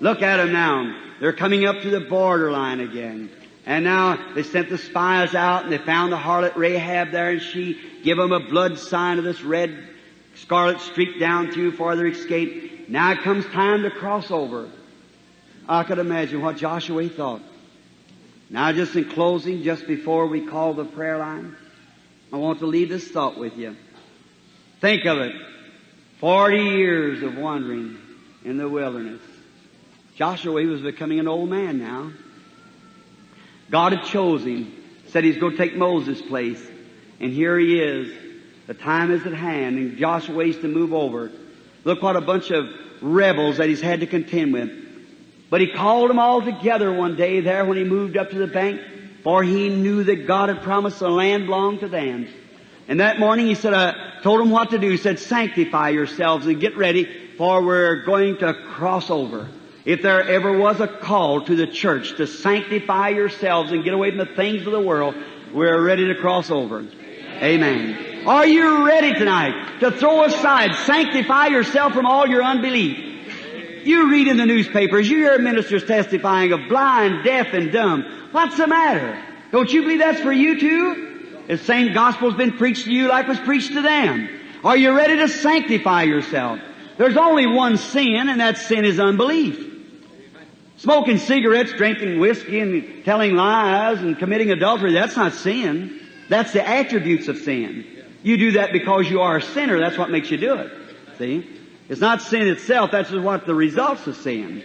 Look at them now. They're coming up to the borderline again. And now they sent the spies out and they found the harlot Rahab there, and she gave them a blood sign of this red scarlet streak down through for their escape. Now it comes time to cross over. I could imagine what Joshua thought. Now just in closing, just before we call the prayer line, I want to leave this thought with you. Think of it. 40 years of wandering in the wilderness. Joshua, he was becoming an old man now. God had chosen him, said he's going to take Moses' place. And here he is. The time is at hand, and Joshua is to move over. Look what a bunch of rebels that he's had to contend with. But he called them all together one day there when he moved up to the bank, for he knew that God had promised the land belonged to them. And that morning he said, told them what to do. He said, sanctify yourselves and get ready, for we're going to cross over. If there ever was a call to the church to sanctify yourselves and get away from the things of the world, we're ready to cross over. Amen. Are you ready tonight to throw aside, sanctify yourself from all your unbelief? You read in the newspapers, you hear ministers testifying of blind, deaf, and dumb. What's the matter? Don't you believe that's for you too? The same gospel's been preached to you like was preached to them. Are you ready to sanctify yourself? There's only one sin, and that sin is unbelief. Smoking cigarettes, drinking whiskey, and telling lies, and committing adultery, that's not sin. That's the attributes of sin. You do that because you are a sinner. That's what makes you do it. See? It's not sin itself. That's just what the results of sin.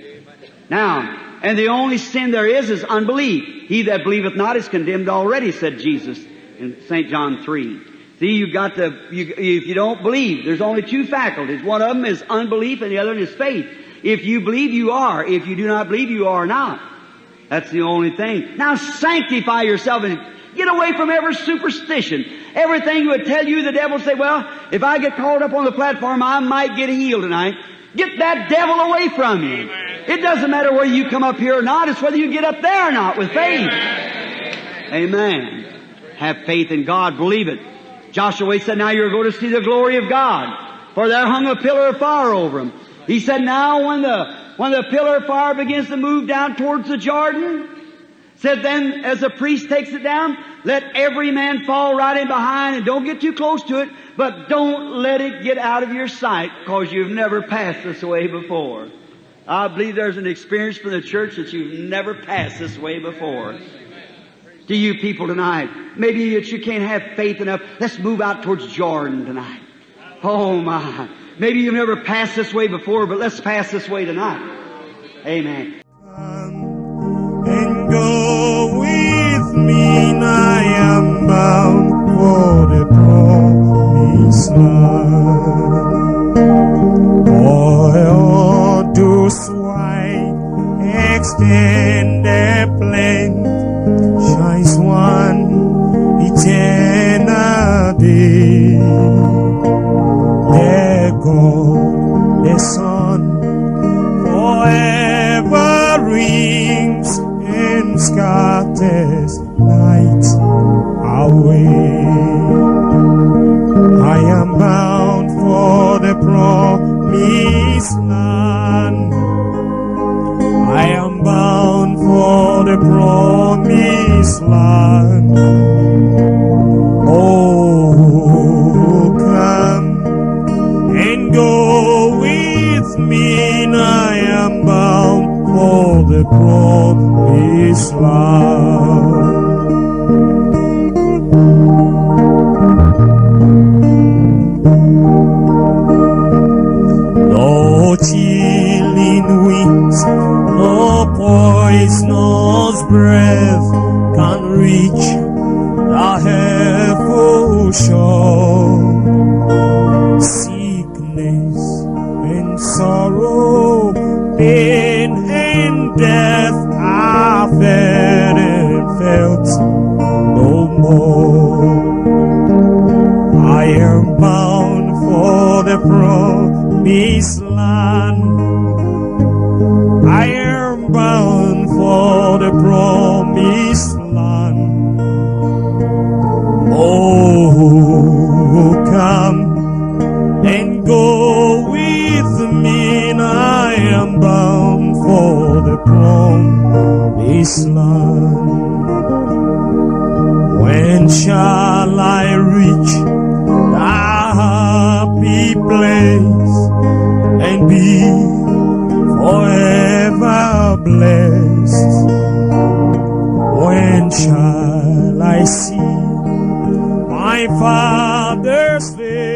Now, and the only sin there is unbelief. He that believeth not is condemned already, said Jesus in St. John 3. See, if you don't believe, there's only two faculties. One of them is unbelief and the other is faith. If you believe, you are. If you do not believe, you are not. That's the only thing. Now sanctify yourself and get away from every superstition. Everything would tell you, the devil say, well, if I get called up on the platform, I might get healed tonight. Get that devil away from you. It doesn't matter whether you come up here or not. It's whether you get up there or not with faith. Amen. Have faith in God. Believe it. Joshua said, now you're going to see the glory of God. For there hung a pillar of fire over him. He said, now when the pillar of fire begins to move down towards the Jordan, said then as the priest takes it down, let every man fall right in behind and don't get too close to it, but don't let it get out of your sight because you've never passed this way before. I believe there's an experience for the church that you've never passed this way before. To you people tonight, maybe that you can't have faith enough. Let's move out towards Jordan tonight. Oh my. Maybe you've never passed this way before, but let's pass this way tonight. Amen. And go with me, I am bound for the promised land. For those wide extended plain shines one eternal day. The God, the Son, forever rings and scatters night away. I am bound for the promised land. I am bound for the promised land. Oh, come and go with me, I am bound for the promised land. No chilling winds, no poisonous breath can reach the heavenly shore. Sickness and sorrow, pain and death are fed and felt no more. I am bound for the promised land. I am bound for the promised land. Oh, come and go with me, I am bound for this land? When shall I reach the happy place and be forever blessed? When shall I see my Father's face?